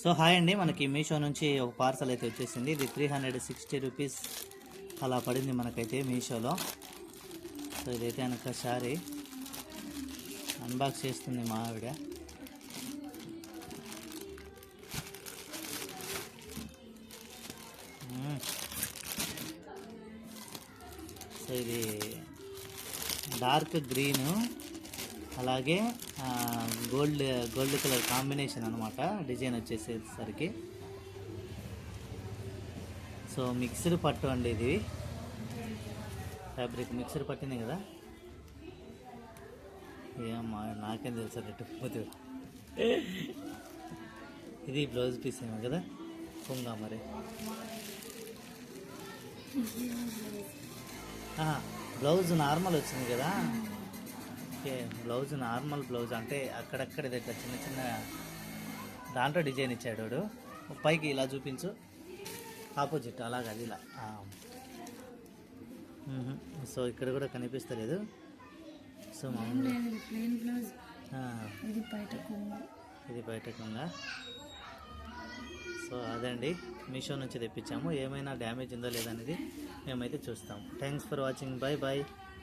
So hi అండి, మనకి మీషో నుంచి ఒక పార్సల్ అయితే వచ్చేసింది. ఇది 360 రూపీస్ అలా పడింది మనకైతే మీషోలో. సో ఇదైతే కనుక శారీ అన్బాక్స్ చేస్తుంది మా ఆవిడ. సో ఇది డార్క్ గ్రీను అలాగే గోల్డ్ కలర్ కాంబినేషన్ అనమాట. డిజైన్ వచ్చేసేసరికి సో మిక్స్డ్ పట్టు అండి, ఇది ఫ్యాబ్రిక్ మిక్స్డ్ పట్టింది కదా. ఏమమ్మా నాకేం తెలుసు రెట్టుకుపోతే. ఇది బ్లౌజ్ పీస్ ఏమో కదా, పొంగా మరి. బ్లౌజ్ నార్మల్ వచ్చింది కదా. ఓకే, బ్లౌజ్ నార్మల్ బ్లౌజ్ అంటే అక్కడక్కడ ఇట్లా చిన్న చిన్న దాంట్లో డిజైన్ ఇచ్చాడు వాడు. పైకి ఇలా చూపించు, ఆపోజిట్ అలాగే అది ఇలా. సో ఇక్కడ కూడా కనిపిస్తలేదు. సో ఇది బయటకుందా. సో అదండి, మీషో నుంచి తెప్పించాము. ఏమైనా డ్యామేజ్ ఉందో లేదనేది మేమైతే చూస్తాం. Thanks for watching. Bye bye.